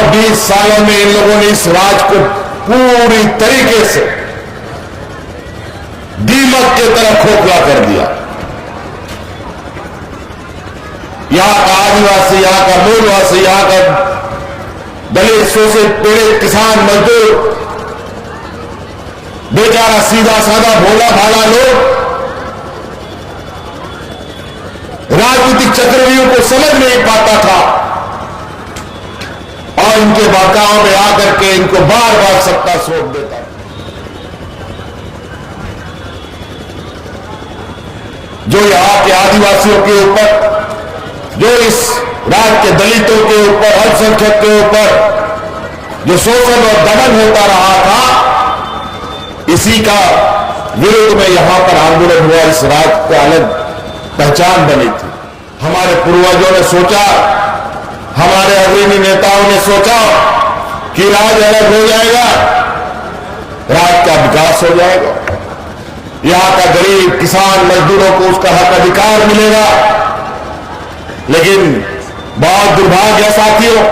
और 20 सालों में इन लोगों ने इस राज को पूरी तरीके से दीमक की तरह खोखला कर दिया। यहां का आदिवासी, यहां का मूलवासी, यहां का दलित, शोषित, पीड़ित, किसान, मजदूर, बेचारा सीधा साधा भोला भाला लोग राजनीतिक चक्रव्यूह को समझ नहीं पाता था और इनके बहकाव में आकर के इनको बार बार सत्ता सौंप देता था। जो यहां के आदिवासियों के ऊपर, जो इस राज्य के दलितों के ऊपर, अल्पसंख्यक के ऊपर जो शोषण और दमन होता रहा था, इसी का विरोध में यहां पर आंदोलन हुआ। इस राज्य को अलग पहचान बनी थी। हमारे पूर्वजों ने सोचा, हमारे अग्रणी नेताओं ने सोचा कि राज्य अलग हो जाएगा, राज्य का विकास हो जाएगा, यहां का गरीब किसान मजदूरों को उसका हक अधिकार मिलेगा। लेकिन बहुत दुर्भाग्य है साथियों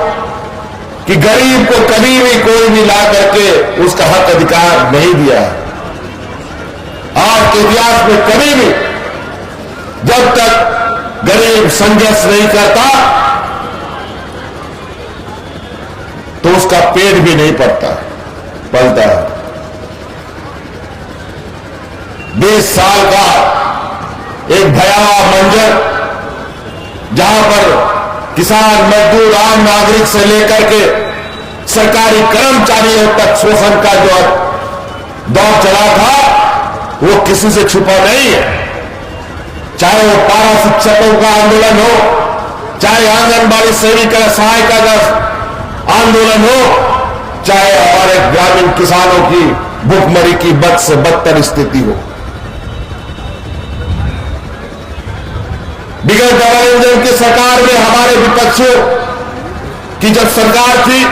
कि गरीब को कभी भी कोई भी ला करके उसका हक अधिकार नहीं दिया है। आज के इतिहास में कभी भी जब तक गरीब संघर्ष नहीं करता तो उसका पेट भी नहीं पलता है। 20 साल का एक भयावह मंजर, जहां पर किसान मजदूर आम नागरिक से लेकर के सरकारी कर्मचारियों तक शोषण का जो दौर चला था वो किसी से छुपा नहीं है। चाहे वो पारा शिक्षकों का आंदोलन हो, चाहे आंगनबाड़ी सेविका सहायिका का आंदोलन हो, चाहे हमारे ग्रामीण किसानों की भूखमरी की बद से बदतर स्थिति हो। विगत गठबंधन की सरकार में हमारे विपक्षियों की जब सरकार थी,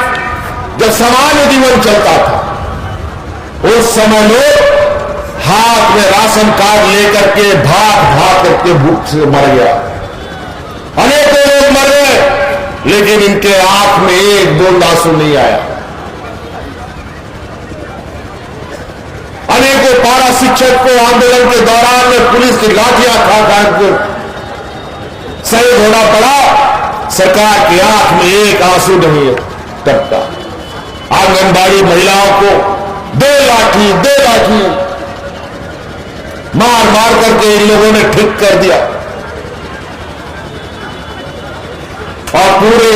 जब सामान्य जीवन चलता था, उस समय लोग हाथ में राशन कार्ड लेकर के भाग करके भूख से मर गया। अनेकों लोग मर गए, लेकिन इनके आंख में एक बूंद आंसू नहीं आया। अनेकों पारा शिक्षक को आंदोलन के दौरान में पुलिस की लाठियां खा के शहीद होना पड़ा, सरकार की आंख में एक आंसू नहीं टपका। आंगनबाड़ी महिलाओं को दो लाठी मार करके इन लोगों ने ठीक कर दिया और पूरे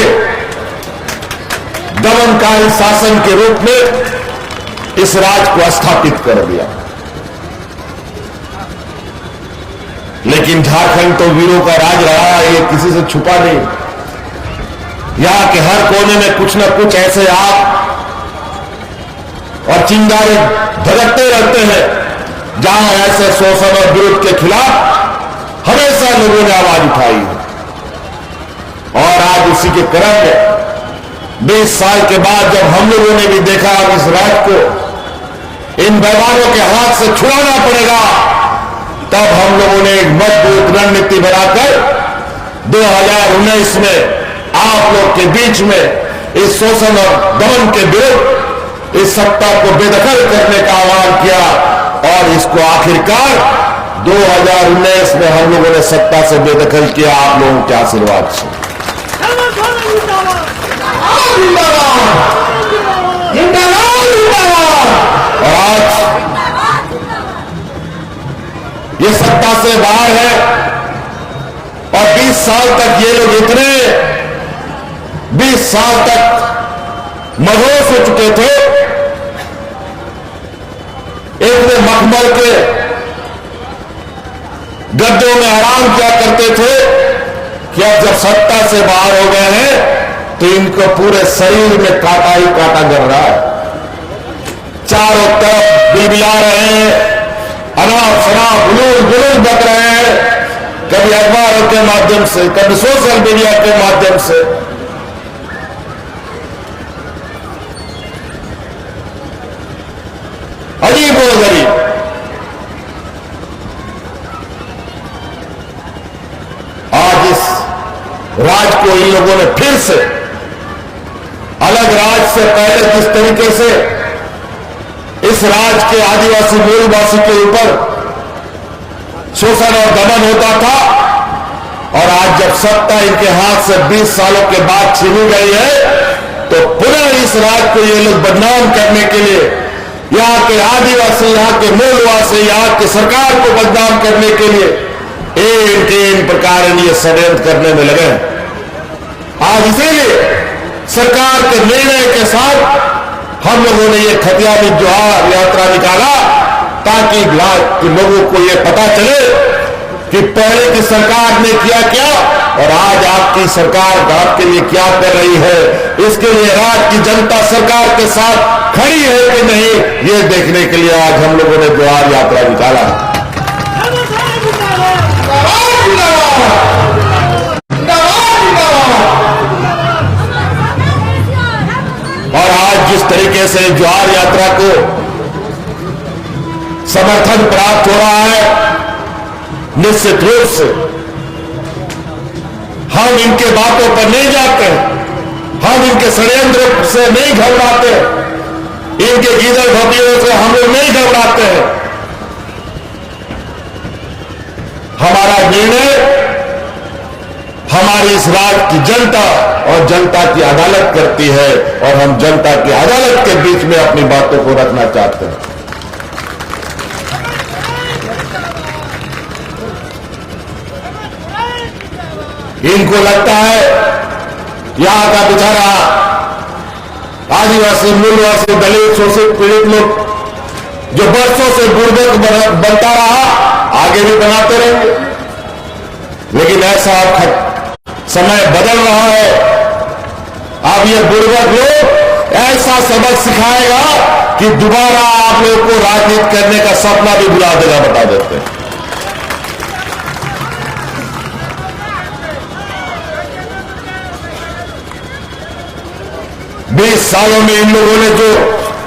दमनकारी शासन के रूप में इस राज्य को स्थापित कर दिया। लेकिन झारखंड तो वीरों का राज रहा है, ये किसी से छुपा नहीं। यहां के हर कोने में कुछ न कुछ ऐसे आग और चिंगारे धड़कते रहते हैं, जहां ऐसे शोषण और विरोध के खिलाफ हमेशा लोगों ने आवाज उठाई है। और आज उसी के क्रम में 20 साल के बाद जब हम लोगों ने भी देखा अब इस राज्य को इन बेईमानों के हाथ से छुड़ाना पड़ेगा, तब हम लोगों ने एक मजबूत रणनीति बनाकर 2019 में आप लोग के बीच में इस शोषण और दमन के विरुद्ध इस सत्ता को बेदखल करने का आह्वान किया और इसको आखिरकार 2019 में हम लोगों ने सत्ता से बेदखल किया, आप लोगों के आशीर्वाद से। और आज ये सत्ता से बाहर है और 20 साल तक ये लोग इतने 20 साल तक मदहोश हो चुके थे, इतने मखमल के गद्दों में आराम किया करते थे कि अब जब सत्ता से बाहर हो गए हैं तो इनको पूरे शरीर में कांटा ही कांटा गड़ रहा है। चारों तरफ बिलबिला रहे हैं, अनाप शनाप हुलूल बक रहे हैं, कभी अखबारों के माध्यम से, कभी सोशल मीडिया के माध्यम से। अजीब और गरीब आज इस राज को इन लोगों ने फिर से अलग राज्य से पहले जिस तरीके से इस राज्य के आदिवासी मूलवासी के ऊपर शोषण और दमन होता था, और आज जब सत्ता इनके हाथ से 20 सालों के बाद छीनी गई है, तो पुनः इस राज्य को ये लोग बदनाम करने के लिए, यहां के आदिवासी, यहां के मूलवासी, यहां की सरकार को बदनाम करने के लिए इन प्रकार ये षड्यंत्र करने में लगे हैं। आज इसीलिए सरकार के निर्णय के साथ हम लोगों ने ये खतियानी जोहार यात्रा निकाला, ताकि लोगों को ये पता चले कि पहले की सरकार ने किया क्या और आज आपकी सरकार आपके लिए क्या कर रही है। इसके लिए राज्य की जनता सरकार के साथ खड़ी है कि नहीं, ये देखने के लिए आज हम लोगों ने जोहार यात्रा निकाला। और आज जिस तरीके से जोहार यात्रा को समर्थन प्राप्त हो रहा है, निश्चित रूप से हम इनके बातों पर नहीं जाते, हम इनके षड्यंत्र से नहीं घबराते, इनके गीदड़ भोपियों से हम लोग नहीं घबराते हैं। हमारा निर्णय हमारी इस राज्य की जनता और जनता की अदालत करती है, और हम जनता की अदालत के बीच में अपनी बातों को रखना चाहते हैं। इनको लगता है यहां का बेचारा आदिवासी, मूलवासी, दलित, शोषित, पीड़ित लोग जो बरसों से बुर्बक बनता रहा, आगे भी बनाते रहेंगे। लेकिन ऐसा समय बदल रहा है। अब ये बुर्बक लोग ऐसा सबक सिखाएगा कि दोबारा आप लोगों को राजनीति करने का सपना भी भुला देगा, बता देते हैं। 20 सालों में इन लोगों ने जो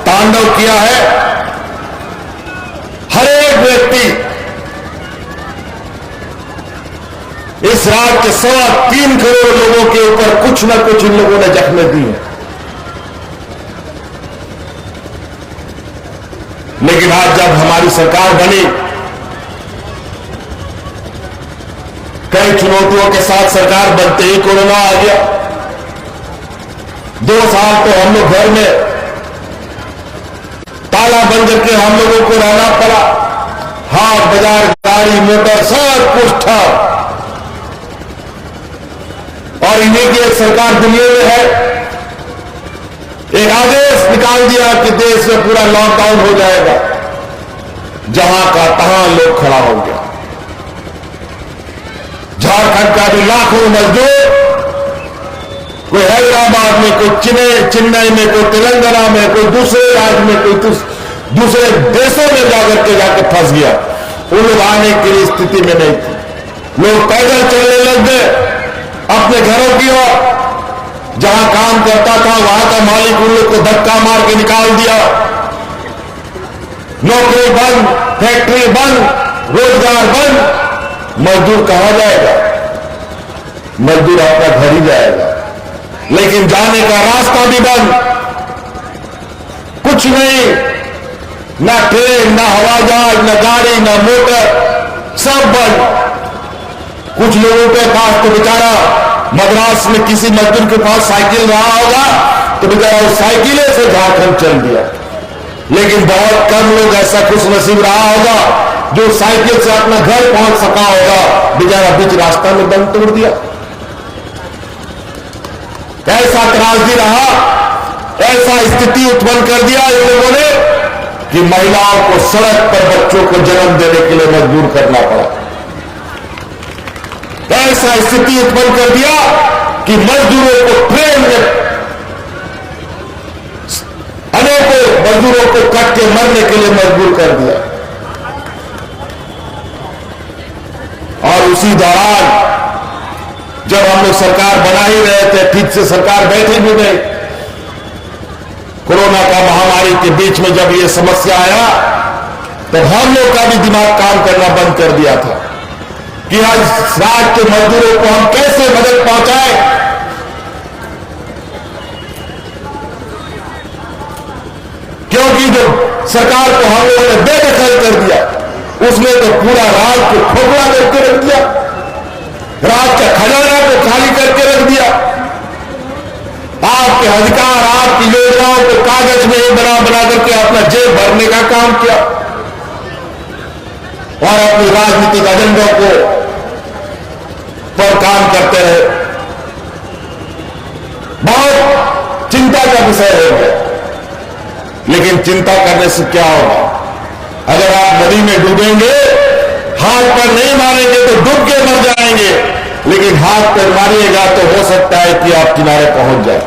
तांडव किया है, हर एक व्यक्ति इस राज्य के 3.25 करोड़ लोगों के ऊपर कुछ न कुछ इन लोगों ने जख्में दी हैं। लेकिन आज जब हमारी सरकार बनी, कई चुनौतियों के साथ सरकार बनते ही कोरोना आ गया। 2 साल तो हम लोग घर में ताला बंद करके हम लोगों को रहना पड़ा। हाट बाजार, गाड़ी मोटर सब कुछ था, और इन्हीं की एक सरकार दुनिया में है। एक आदेश निकाल दिया कि देश में पूरा लॉकडाउन हो जाएगा, जहां का तहां लोग खड़ा हो गया। झारखंड का भी लाखों मजदूर, कोई हैदराबाद में, कोई चेन्नई में, कोई तेलंगाना में, कोई दूसरे राज्य में, कोई दूसरे देशों में जाके फंस गया। वो लोग आने की स्थिति में नहीं थे। लोग पैदल चलने लग गए अपने घरों की ओर। जहां काम करता था वहां का मालिक उन लोग को धक्का मार के निकाल दिया। नौकरी बंद, फैक्ट्री बंद, रोजगार बंद। मजदूर कहां जाएगा? मजदूर अपना घर ही जाएगा, लेकिन जाने का रास्ता भी बंद। कुछ नहीं, ना ट्रेन, ना हवाई जहाज, ना गाड़ी, ना मोटर, सब बंद। कुछ लोगों के पास तो बेचारा मद्रास में किसी मजदूर के पास साइकिल रहा होगा, तो बेचारा उस साइकिले से झारखंड चल दिया। लेकिन बहुत कम लोग ऐसा खुश नसीब रहा होगा जो साइकिल से अपना घर पहुंच सका होगा, बेचारा बीच रास्ता में दम तोड़ दिया। ऐसा त्रासदी रहा, ऐसा स्थिति उत्पन्न कर दिया इन लोगों ने कि महिलाओं को सड़क पर बच्चों को जन्म देने के लिए मजबूर करना पड़ा। ऐसा स्थिति उत्पन्न कर दिया कि मजदूरों को ट्रेन में, अनेकों मजदूरों को कट के मरने के लिए मजबूर कर दिया। और उसी दौरान जब हम लोग सरकार बना ही रहे थे, ठीक से सरकार बैठी भी नहीं, कोरोना का महामारी के बीच में जब ये समस्या आया, तो हम लोग का भी दिमाग काम करना बंद कर दिया था कि आज राज्य के मजदूरों को हम कैसे मदद पहुंचाएं। सरकार को हम लोगों ने बेदखल कर दिया, उसने तो पूरा राज को खोखला करके रख दिया, राज का खजाना को खाली करके रख दिया, आपके अधिकार, आपकी योजनाओं को कागज में बना बना करके अपना जेब भरने का काम किया और अपनी राजनीतिक एजेंडों को पर काम करते रहे। बहुत चिंता का विषय हो गया, लेकिन चिंता करने से क्या होगा? अगर आप नदी में डूबेंगे, हाथ पर नहीं मारेंगे तो डूब के मर जाएंगे, लेकिन हाथ पर मारिएगा तो हो सकता है कि आप किनारे पहुंच जाए।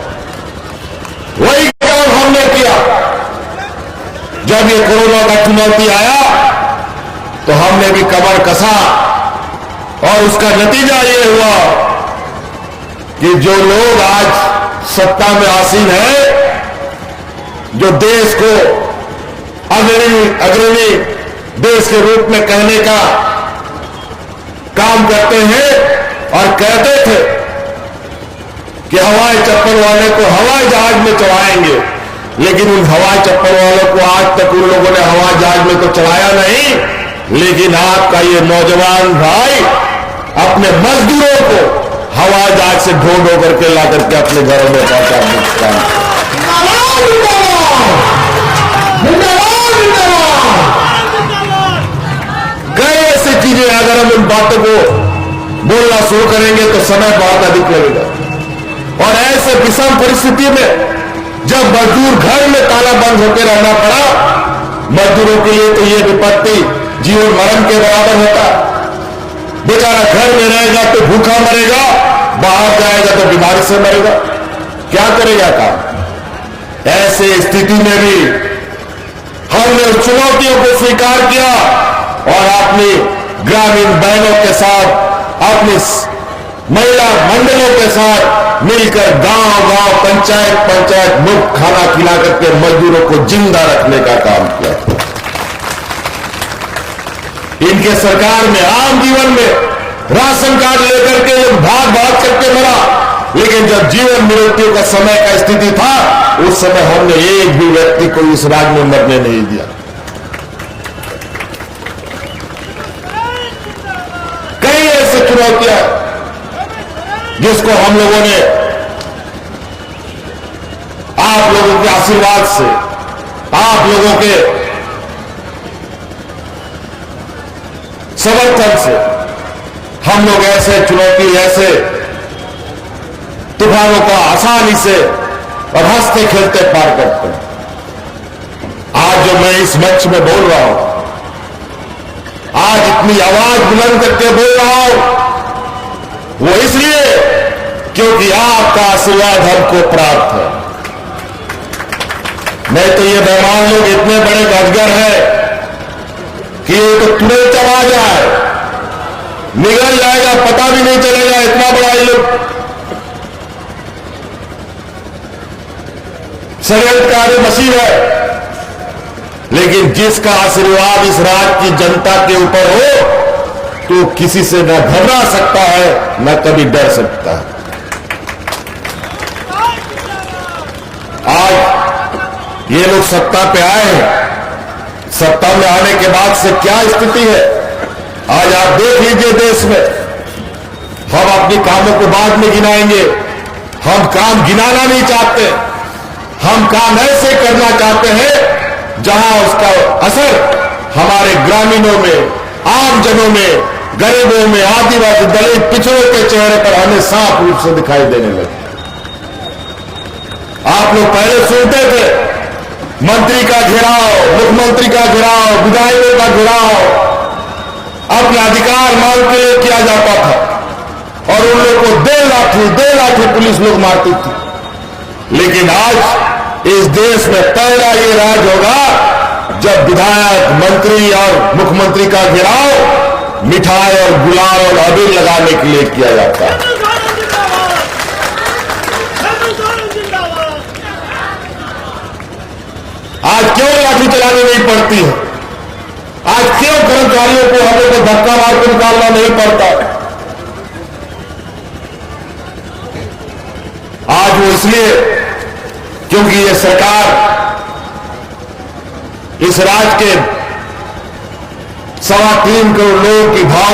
वही काम हमने किया। जब ये कोरोना का चुनौती आया तो हमने भी कमर कसा और उसका नतीजा ये हुआ कि जो लोग आज सत्ता में आसीन है, जो देश को अग्रणी देश के रूप में कहने का काम करते हैं और कहते थे कि हवाई चप्पल वाले को हवाई जहाज में चढ़ाएंगे, लेकिन उन हवाई चप्पल वालों को आज तक उन लोगों ने हवाई जहाज में तो चढ़ाया नहीं, लेकिन आपका ये नौजवान भाई अपने मजदूरों को हवाई जहाज से ढूंढ होकर के ला करके अपने घरों में पहुंचा। कई ऐसी चीजें, अगर हम इन बातों को बोलना शुरू करेंगे तो समय बहुत अधिक लगेगा। और ऐसे विषम परिस्थिति में जब मजदूर घर में ताला बंद होकर रहना पड़ा, मजदूरों के लिए तो यह विपत्ति जीवन मरण के बराबर होता। बेचारा घर में रहेगा तो भूखा मरेगा, बाहर जाएगा तो बीमारी से मरेगा, क्या करेगा काम? ऐसे स्थिति में भी हमने उस चुनौतियों को स्वीकार किया और अपनी ग्रामीण बहनों के साथ, अपनी महिला मंडलों के साथ मिलकर गांव-गांव, पंचायत मुफ्त खाना खिला करके मजदूरों को जिंदा रखने का काम किया। इनके सरकार में आम जीवन में राशन कार्ड लेकर के भाग भाग करके मरा, लेकिन जब जीवन मृत्यु का समय का स्थिति था, उस समय हमने एक भी व्यक्ति को इस राज्य में मरने नहीं दिया। कई ऐसी चुनौतियां जिसको हम लोगों ने आप लोगों के आशीर्वाद से, आप लोगों के समर्थन से हम लोग ऐसे चुनौती, ऐसे तूफानों का आसानी से और हंसते खेलते पार करते हैं। आज जो मैं इस मंच में बोल रहा हूं, आज इतनी आवाज बुलंद करके बोल रहा हूं, वो इसलिए क्योंकि आपका आशीर्वाद हमको प्राप्त है। नहीं तो ये मेहमान लोग इतने बड़े गजगर हैं कि ये तो तुरंत चला जाए, निगल जाएगा, पता भी नहीं चलेगा, इतना बड़ा ये लोग षड्यंत्रकारी मशीन है। लेकिन जिसका आशीर्वाद इस राज्य की जनता के ऊपर हो, तो किसी से न घबरा सकता है, न कभी डर सकता है। आज ये लोग सत्ता पे आए हैं, सत्ता में आने के बाद से क्या स्थिति है आज आप देख लीजिए। देश में हम अपने कामों को बाद में गिनाएंगे, हम काम गिनाना नहीं चाहते, हम काम ऐसे करना चाहते हैं जहां उसका असर हमारे ग्रामीणों में, आमजनों में, गरीबों में, आदिवासी, दलित, पिछड़ों के चेहरे पर हमें साफ रूप से दिखाई देने लगे। आप लोग पहले सुनते थे मंत्री का घेराव, मुख्यमंत्री का घेराव, विधायकों का घेराव अपने अधिकार मांग के लिए किया जाता था और उन लोगों को दे लाठी पुलिस लोग मारती थी। लेकिन आज इस देश में पहला ये राज होगा जब विधायक, मंत्री और मुख्यमंत्री का घेराव मिठाई और गुलाल और अबीर लगाने के लिए किया जाता है। आज क्यों लाठी चलानी नहीं पड़ती है? आज क्यों कर्मचारियों को हम लोग को धक्का मार के निकालना नहीं पड़ता? आज वो इसलिए क्योंकि ये सरकार इस राज्य के 3.25 करोड़ लोगों की भावना